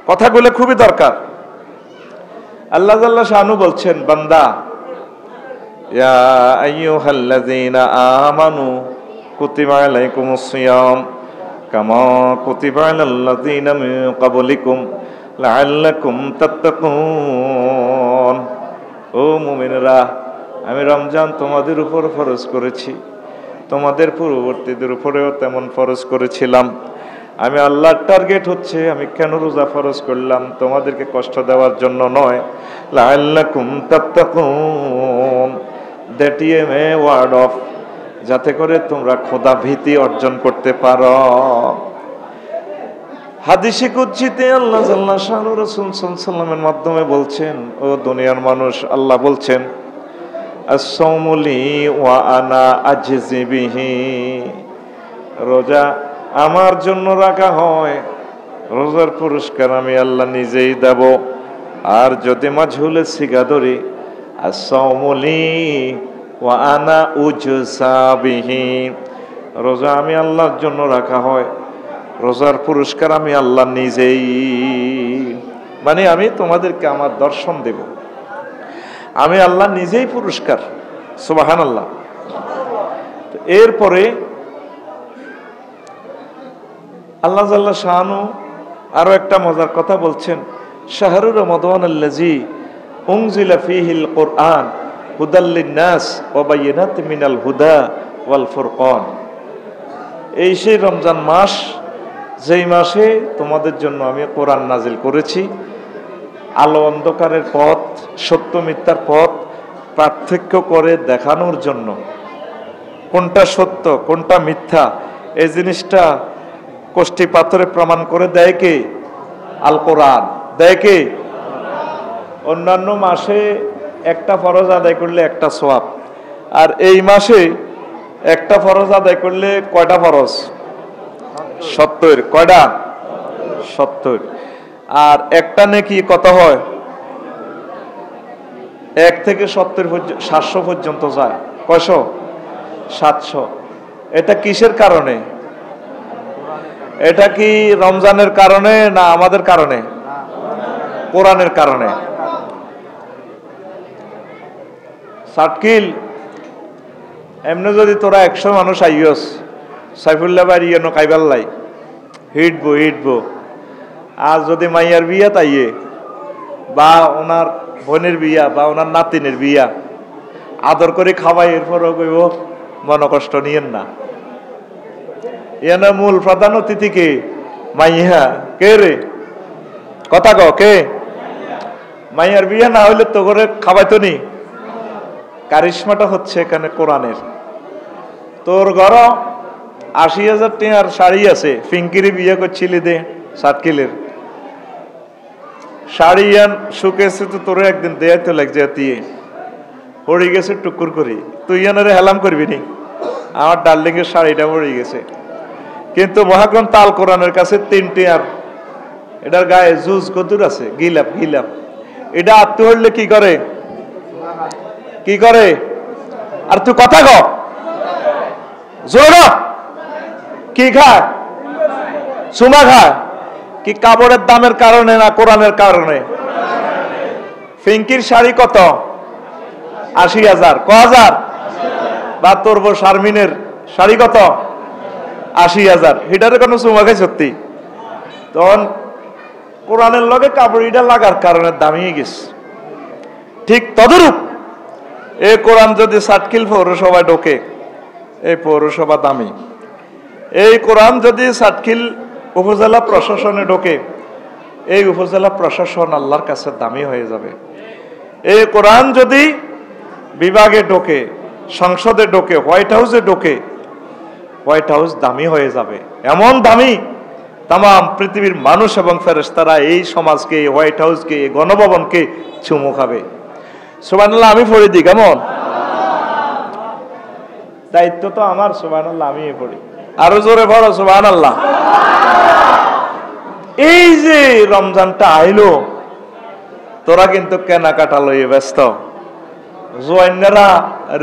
কথাগুলো খুবই দরকার। আল্লাহ জাল্লা শানু বলছেন, বান্দা ইয়া আইয়ুহাল্লাযীনা আমানু কুতিবা আলাইকুমুস সিয়াম কামা কুতিবা আলাল্লাযীনা মিন ক্বাবলিকুম লাআল্লাকুম তাত্তাকুন। ও মুমিনরা, আমি রমজান তোমাদের উপর ফরজ করেছি, তোমাদের পূর্ববর্তীদের উপরেও তেমন ফরজ করেছিলাম। আমি আল্লাহর টার্গেট হচ্ছে আমি কেন রোজা ফরজ করলাম, তোমাদেরকে কষ্ট দেওয়ার জন্য নয়। লাআল্লাকুম তাত্তাকুন, that is a word of, যাতে করে তোমরা খোদা ভীতি অর্জন করতে পারো। হাদিসে কুদসিতে আল্লাহ জাল্লা শানু রাসূল সাল্লাল্লাহু আলাইহি ওয়াসাল্লামের মাধ্যমে বলছেন, ও দুনিয়ার মানুষ, আল্লাহ বলছেন আস-সাওমু লি ওয়া আনা আজজি বিহি, রোজা আমার জন্য রাখা হয়, রোজার পুরস্কার আমি আল্লাহ নিজেই দেব। আর যদি মাজহুলে সিগা ধরি, আস-সাওমু লি ওয়া আনা উজসা বিহি, রোজা আমি আল্লাহর জন্য রাখা হয়, রোজার পুরস্কার আমি আল্লাহ নিজেই, মানে আমি তোমাদেরকে আমার দর্শন দেব, আমি আল্লাহ নিজেই পুরস্কার। সুবহানাল্লাহ। এরপরে আল্লাহ জাল্লা শানু আরো একটা মজার কথা বলছেন, শাহরু রমাদানাল্লাযী উনজিলা ফীহিল কুরআন হুদাল লিন-নাস ওয়া বায়িনাতিন মিনাল হুদা ওয়াল ফুরকান। এই সেই রমজান মাস, যেই মাসে তোমাদের জন্য আমি কোরআন নাজিল করেছি, আলো অন্ধকারের পথ, সত্য মিথ্যার পথ পার্থক্য করে দেখানোর জন্য, কোনটা সত্য কোনটা মিথ্যা এই জিনিসটা কষ্টি পাথরে প্রমাণ করে দেয় কে? আল কোরআন। দেয় কে? অন্যান্য মাসে একটা ফরজ আদায় করলে একটা সওয়াব, আর এই মাসে একটা ফরজ আদায় করলে কয়টা ফরজ? 70। কয়টা? 70। আর একটা নেকি কত হয়? 1 থেকে 70 পর্যন্ত, 700 পর্যন্ত যায়। কয়শো? 700। এটা কিসের কারণে? এটা কি রমজানের কারণে না আমাদের কারণে? কোরআনের কারণে। সাটকিল এমনি যদি তোরা 100 মানুষ আইয়স, সাইফুল্লাহ বাড়ি এনো কাইবাল্লাই হিটবো। আর যদি মাইয়ার বিয়া তাইয়ে, বা ওনার বোনের বিয়া বা ওনার নাতিনের বিয়া, আদর করে খাওয়াই, এরপরও কইব মনকষ্ট নিয়েন না। এনে মূল প্রধান অতিথি কে? মাইয়া। কে রে? কথা ক, কে? মাইয়ার বিয়া না হইলে তো করে খাওয়াইতো নি। কারিশমাটা হচ্ছে এখানে কোরআনের। তোর ঘর 80,000 টাকার শাড়ি আছে, ফিঙ্কিরি বিয়ে করছিলি দে, সাতকিলের শাড়ি আন শুকেছে, তো তোর একদিন দেয় তো লাগছে, দিয়ে পড়ে গেছে টুকুর করি, তুই এনারে হেলাম করবি নি, আমার ডার্লিং এর শাড়িটা পড়ে গেছে। কিন্তু মহাগ্রন্থ আল কোরআনের কাছে 3 আর এটার গায়ে জুজ কদুর আছে, গিলাপ। এটা আত্ম হইলে কি করে? কি করে? আর তুই কথা ক জোর, কি খায়? চুমা খায়। কি কাপড়ের দামের কারণে না কোরআনের কারণে? ফিঙ্কির শাড়ি কত? 80,000। ক হাজার? বা তোর বউ শারমিনের শাড়ি কত? 80,000। হিটারে কোনো চুমা খায় সত্যি? তখন কোরআনের লগে কাপড়িটা লাগার কারণে দামিয়ে গেছে। ঠিক তদরূপ এই কোরআন যদি সাতকিল পৌরসভায় ঢোকে, এই পৌরসভা দামি। এই কোরআন যদি সাতকিল উপজেলা প্রশাসনে ঢোকে, এই উপজেলা প্রশাসন আল্লাহর কাছে দামি হয়ে যাবে। এই কোরআন যদি বিভাগে ঢোকে, সংসদে ঢোকে, হোয়াইট হাউসে ঢোকে, হোয়াইট হাউস দামি হয়ে যাবে। এমন দামি, তাম পৃথিবীর মানুষ এবং ফেরেশতারা এই সমাজকে, এই হোয়াইট হাউসকে, এই গণভবনকে চুমু খাবে। সুবহানাল্লাহ। আমি পড়ি দিই কেমন? দায়িত্ব তো আমার। সুবহানাল্লাহ। আমি পড়ি, আরো জোরে পড়ো সুবহানাল্লাহ। এই যে রমজানটা আইলো, তোরা কিন্তু কেনাকাটা লইয়ে ব্যস্ত। জোয়াইনারা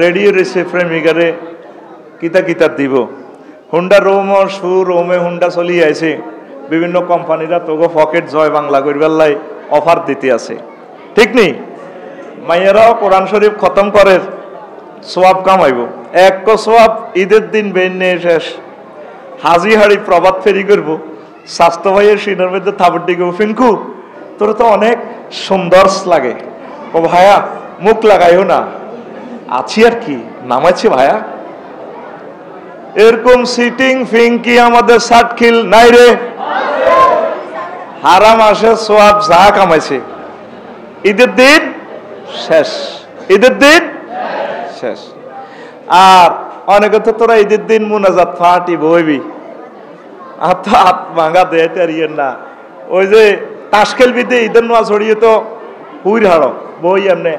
রেডি রয়েছে প্রেমিকারে কিতা দিব। হুন্ডা রোম সুর রোমে হুন্ডা চলি আছে, বিভিন্ন কোম্পানিরা তোগো পকেট জয় বাংলা করিবার অফার দিতে আছে, ঠিক নেই? মাইয়েরাও কোরআন শরীফ খতম করে সোয়াব কামাইব, এক সোয়াব ঈদের দিন বেনে শেষ, হাজি হাড়ি প্রবাদ ফেরি করব, স্বাস্থ্য ভাইয়ের সিনের মধ্যে থাবর দিকে ফিনকু তোর তো অনেক সুন্দর লাগে, ও ভাইয়া মুখ লাগাইও না, আছি আর কি, নামাইছি ভাইয়া। এরকম সিটিং ফিঙ্কি আমাদের সাটখিল নাই রে, হারাম আসে সোয়াব যা কামাইছে ঈদের দিন শেষ, ঈদের দিন শেষ। আর অনেকে তো তোরা ঈদের দিন মুনাজাত ফাটি বইবি, আর তো হাত ভাঙা দেয় ইয়ের না, ওই যে তাস খেলবিতে ঈদের নোয়া ছড়িয়ে তো হুইর হাড় বই এমনি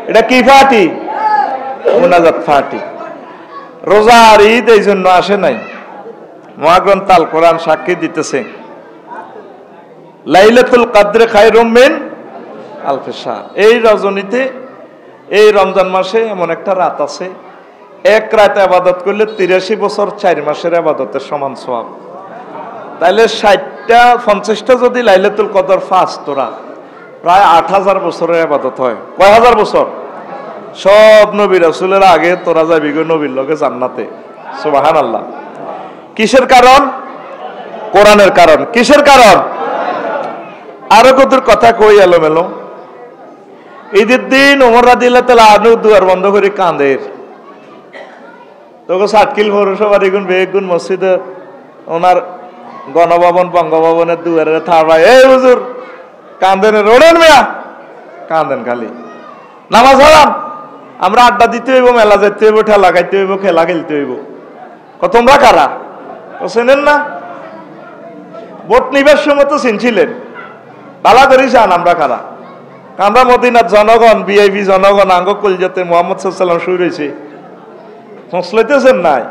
এটা কি ফাটি? মুনাজাত ফাটি। রোজার ঈদ এই জন্য আসে নাই, মহাগ্রন্থ আল কোরআন সাক্ষী দিতেছে লাইলাতুল কদরে খায়রুম মিন আলফি শাহর। এই রজনীতে, এই রমজান মাসে এমন একটা রাত আছে, এক রাত ইবাদত করলে 83 বছর 4 মাসের ইবাদতের সমান সওয়াব। তাইলে 50টা যদি লাইলাতুল কদর ফাস তোরা, প্রায় 8000 বছরের ইবাদত হয়। কয় হাজার বছর? সব নবী রাসূলের আগে তোরা যাবি গো নবীর লগে জান্নাতে, সুবহানাল্লাহ। কিসের কারণ? কোরআনের কারণ। কিসের কারণ? আরো কত কথা কই এলোমেলো। ঈদের দিন ওমর রাদিয়াল্লাহু তাআলা আনহু দুয়ার বন্ধ করে কাঁদের, তোকে সাতকিল পৌরসভার এগুন বেগুন মসজিদে ওনার গণভবন বঙ্গভবনের দুয়ারে থাড়ায়, এই হুজুর কাঁদেন, রোডেন মিয়া কাঁদেন, খালি নামাজ হারাম, আমরা আড্ডা দিতে হইব, মেলা যাইতে হইব, ঠেলা খাইতে হইব, খেলা খেলতে হইব। তোমরা কারা? ও চেনেন না? ভোট নিবার সময় তো চিনছিলেন, বালা করি চান আমরা কারা? আমরা মদিনার জনগণ, বিআইপি জনগণ, আঙ্গ কলজাতে মুহাম্মদ সাল্লাল্লাহু আলাইহি ওয়াসাল্লাম শুরু হয়েছে, পৌঁছলাইতেছেন নাই?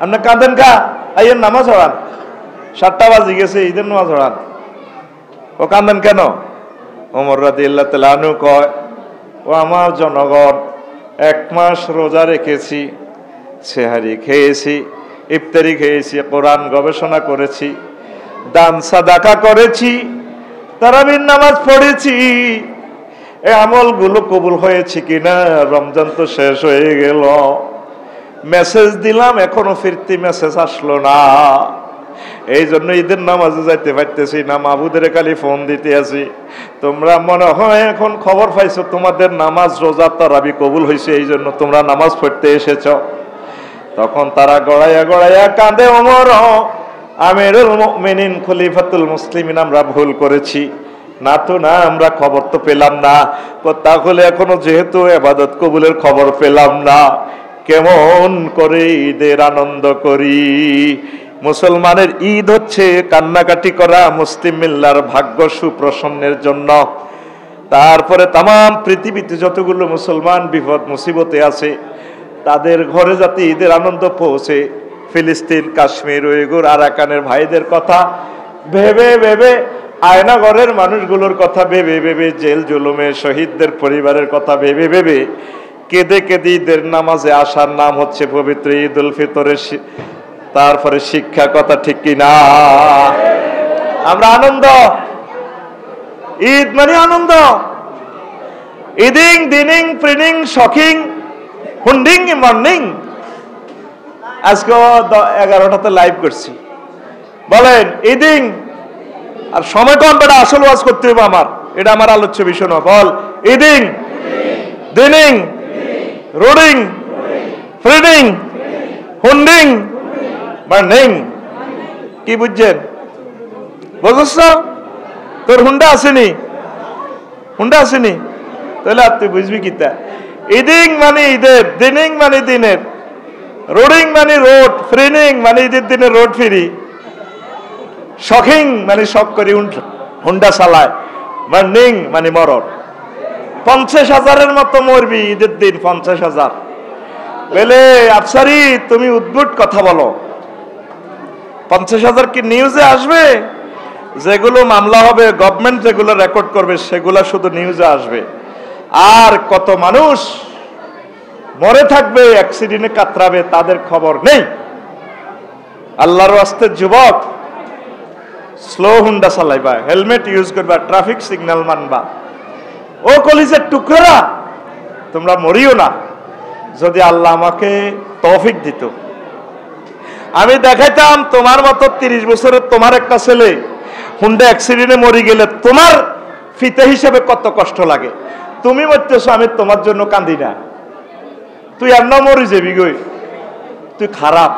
আপনি কাঁদেন কা? আইয়ের নামাজ হড়ান, 7টা বাজি গেছে, ঈদের নামাজ হড়ান, ও কাঁদেন কেন? ওমর রাদিয়াল্লাহু তাআলা আনহু কয়, ও আমার জনগণ, 1 মাস রোজা রেখেছি, সেহারি খেয়েছি, ইফতারি খেয়েছি, কোরআন গবেষণা করেছি, দান সাদাকা করেছি, তারাবির নামাজ পড়েছি, এই আমলগুলো কবুল হয়েছে কিনা? রমজান তো শেষ হয়ে গেল, মেসেজ দিলাম, এখনো ফিরতি মেসেজ আসলো না, এই জন্য ঈদের নামাজে যাইতে পারতেছি না, মাহবুদের খালি ফোন দিতে আছি। তোমরা মনে হয় এখন খবর পাইছো তোমাদের নামাজ রোজা তারাবি কবুল হয়েছে, এই জন্য তোমরা নামাজ পড়তে এসেছ। তখন তারা গড়াইয়া গড়াইয়া কাঁদে, ওমর আমিরুল মুমিনিন খলিফাতুল মুসলিমিন, আমরা ভুল করেছি, না তো না, আমরা খবর তো পেলাম না। তাহলে এখনো যেহেতু ইবাদত কবুলের খবর পেলাম না, কেমন করে ঈদের আনন্দ করি? মুসলমানের ঈদ হচ্ছে কান্নাকাটি করা মুসলিম মিল্লার ভাগ্য সুপ্রসন্নের জন্য। তারপরে তামাম পৃথিবীতে যতগুলো মুসলমান বিপদ মুসিবতে আছে, তাদের ঘরে যাতে ঈদের আনন্দ পৌঁছে, ফিলিস্তিন, কাশ্মীর, উইগুর, আরাকানের ভাইদের কথা ভেবে ভেবে, আয়নাগরের মানুষগুলোর কথা ভেবে ভেবে, জেল জুলুমে শহীদদের পরিবারের কথা ভেবে ভেবে, কেঁদে কেঁদে ঈদের নামাজে আসার নাম হচ্ছে পবিত্র ঈদ উল ফিতরের তারপরে শিক্ষা, কথা ঠিক কিনা? আমরা আনন্দ, ঈদ মানে আনন্দ, ইদিং দিনিং প্রিনিং শখিং হুন্ডিং মর্নিং। আজকে 11টাতে লাইভ করছি, বলেন ইদিং, আর সময় কম, বেটা আসল ওয়াজ করতে হবে আমার, এটা আমার আলোচ্য বিষয় না। বল ইদিং দিনিং রোডিং ফ্রিডিং হুন্ডিং মর্নিং। কি বুঝছেন? বুঝছ? তোর হুন্ডা আসেনি, হুন্ডা আসেনি, তাহলে আর তুই বুঝবি কিতা? ইদিং মানে ঈদের, দিনিং মানে দিনের, রোডিং মানে রোড, ফ্রিনিং মানে ঈদের দিনে রোড ফিরি, শখিং মানে শখ করি হুন্ডা চালায়, মর্নিং মানে মরণ। 50,000-এর মতো মরবি ঈদের দিন, 50,000। বলে আফসারি তুমি উদ্ভট কথা বলো, 50,000 কি নিউজে আসবে? যেগুলো মামলা হবে, গভর্নমেন্ট যেগুলো রেকর্ড করবে, সেগুলো শুধু নিউজে আসবে। আর কত মানুষ মরে থাকবে, অ্যাক্সিডেন্টে কাতরাবে, তাদের খবর নেই। আল্লাহর ওয়াস্তে যুবক, স্লো হুন্ডা চালাইবা, হেলমেট ইউজ করবা, ট্রাফিক সিগন্যাল মানবা। ও কলিজের টুকরা, তোমরা মরিও না। যদি আল্লাহ আমাকে তৌফিক দিত, আমি দেখাইতাম তোমার মতো 30 বছরের তোমার একটা ছেলে হুন্ডা অ্যাক্সিডেন্টে মরে গেলে তোমার ফিতে হিসেবে কত কষ্ট লাগে। তুমি মরতেছো, আমি তোমার জন্য কান্দি না। তুই আর না মরি যাবি গই, তুই খারাপ।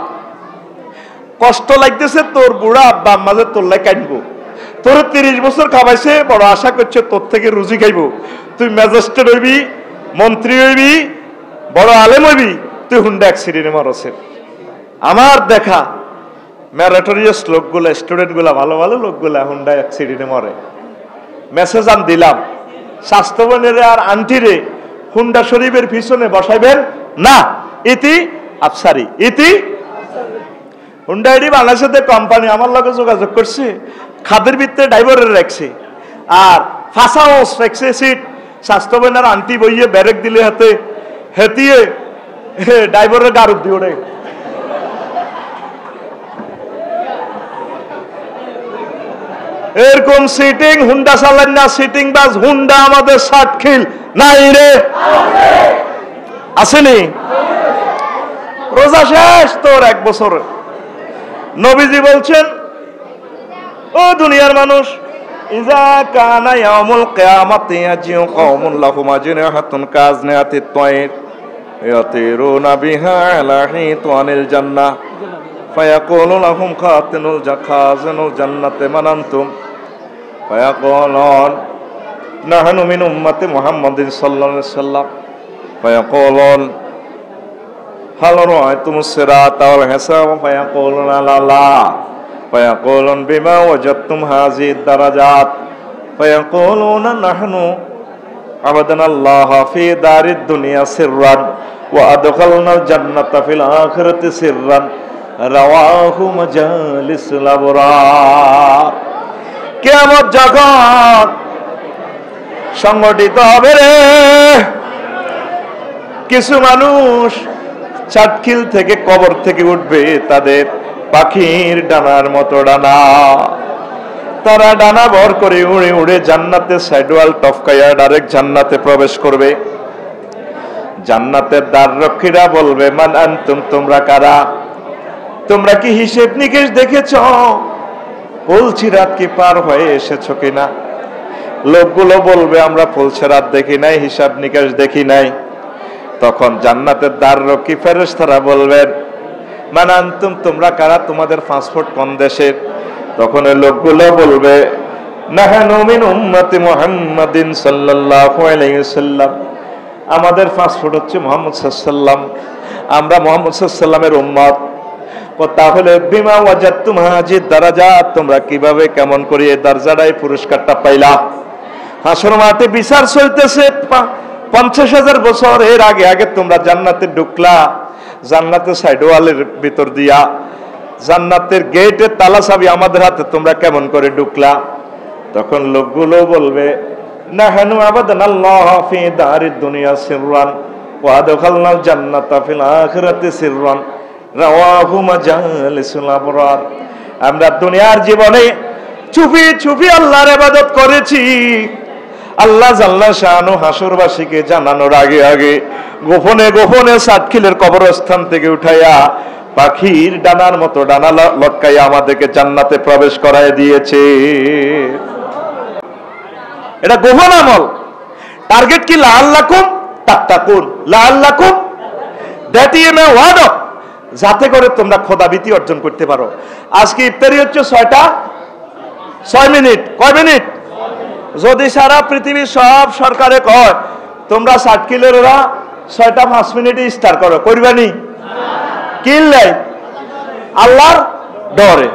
কষ্ট লাগতেছে তোর বুড়া আব্বা আম্মা যে তোর লাই কাঁদবো। তোর 30 বছর খাওয়াইছে, বড় আশা করছে তোর থেকে রুজি খাইবো। তুই ম্যাজিস্ট্রেট হইবি, মন্ত্রী হইবি, বড় আলেম হইবি, তুই হুন্ডা অ্যাক্সিডেন্টে মরছে। আমার দেখা ম্যারাটোরিয়াস লোকগুলা, স্টুডেন্টগুলা, ভালো ভালো লোকগুলা হুন্ডা অ্যাক্সিডেন্টে মরে। মেসেজ আমি দিলাম, স্বাস্থ্যবানের আর আন্টিরে হুন্ডা শরীফের পিছনে বসাইবেন না, ইতি আফসারি, ইতি হুন্ডা এডি বাংলাদেশে কোম্পানি আমার লগে যোগাযোগ করছে, খাদের ভিতরে ড্রাইভারের রাখছে আর ফাঁসাও রাখছে সিট। স্বাস্থ্যবানের আন্টি বইয়ে ব্যারেক দিলে হাতে হেতিয়ে ড্রাইভারের গারুদ দিয়ে ওড়ে। এরকম সিটিং হুন্ডা চালান না, সিটিং বাস হুন্ডা আমাদের সাতখিল নাই রে, আসেনি? রোজা শেষ তোর 1 বছর। নবীজি বলছেন, ও দুনিয়ার মানুষ, ইজা কানা ইয়াউমুল কিয়ামাতি ইয়াজিউ কওমুন লাহুম আজনিহাতুন কাজনিহাতিত তায়র ইয়াতিরুনা বিহা আলা হিতানিল জান্নাহ ফায়াকুলু লাহুম খাজিনুল জান্নাতি মান আনতুম ফায়াকুলুন নাহনু মিন উম্মতি মুহাম্মাদিন সাল্লাল্লাহু আলাইহি ওয়াসাল্লাম ফায়াকুলুন হাল রাআইতুমুস সিরাতা ওয়াল হিসাবা ফায়াকুলুনা লা ফায়াকুলুন বিমা ওয়াজাদতুম হাযিহিদ দারাজাত ফায়াকুলুনা নাহনু আবাদানাল্লাহ ফি দারিদ দুনিয়া সিররান ওয়া আদখালনাল জান্নাতা ফিল আখিরাতি সিররান রাওয়াহু মাজালিসুল আবরার। কিয়ামত যখন সংগঠিত হবে রে, কিছু মানুষ চাটখিল থেকে, কবর থেকে উঠবে, তাদের পাখির ডানার মতো ডানা। তারা ডানা ভর করে উড়ে উড়ে জান্নাতে সাইডওয়াল টপকাইয়া ডাইরেক্ট জান্নাতে প্রবেশ করবে। জান্নাতের দ্বাররক্ষীরা বলবে, মান আনতুম, তোমরা কারা? তোমরা কি হিসেব নিকেশ দেখেছ? ফুলছিরাত কি পার হয়ে এসেছো কিনা? লোকগুলো বলবে, আমরা ফুলছিরাত দেখি নাই, হিসাব নিকেশ দেখি নাই। তখন জান্নাতের দ্বাররক্ষী ফেরেশতারা বলবেন, মান আনতুম, তোমরা কারা? তোমাদের পাসপোর্ট কোন দেশের? তখন ওই লোকগুলো বলবে, নাহনু মিন উম্মতি মুহাম্মাদিন সাল্লাল্লাহু আলাইহি ওয়াসাল্লাম, আমাদের পাসপোর্ট হচ্ছে মুহাম্মদ সাল্লাল্লাহু আলাইহি ওয়াসাল্লাম, আমরা মুহাম্মদ সাল্লাল্লাহু আলাইহি ওয়াসাল্লামের উম্মত। তাহলে বিমা ওয়াজাদতুম হাযিহিদ দারাজাত, তোমরা কিভাবে কেমন করে এই দরজাটাই পুরস্কারটা পাইলা? হাসর মাঠে বিচার চলতেছে 50,000 বছর এর আগে আগে তোমরা জান্নাতে ঢুকলা, জান্নাতের সাইড ওয়ালের ভিতর দিয়া, জান্নাতের গেটের তালা চাবি আমাদের হাতে, তোমরা কেমন করে ঢুকলা? তখন লোকগুলো বলবে, নাহনু আবাদানাল্লাহ ফি দারিদ দুনিয়া সিররান ওয়া আদখালনাল জান্নাতা ফিল আখিরাতি সিররান রাওয়াহু মাজালিসুল আবরার। আমরা দুনিয়ার জীবনে চুপি চুপি আল্লাহর ইবাদত করেছি, আল্লাহ জাল্লা শানু হাসরবাসীকে জানানোর আগে আগে গোপনে গোপনে সাতখিলের কবরস্থান থেকে উঠাইয়া পাখির ডানার মতো ডানা লটকাইয়া আমাদেরকে জান্নাতে প্রবেশ করায় দিয়েছে। এটা গোপন আমল। টার্গেট কি? লাআল্লাকুম তাত্তাকুন, লাআল্লাকুম দ্যাট ইজ এ ওয়ার্ড, যাতে করে তোমরা খোদাভীতি অর্জন করতে পারো। আজকে ইফতারি হচ্ছে 6টা 6 মিনিট। কয় মিনিট? যদি সারা পৃথিবীর সব সরকারে কয় তোমরা সাতখিলেরা 6টা 5 মিনিটে স্টার্ট করো, করবানি? কিনলে আল্লাহর ডরে।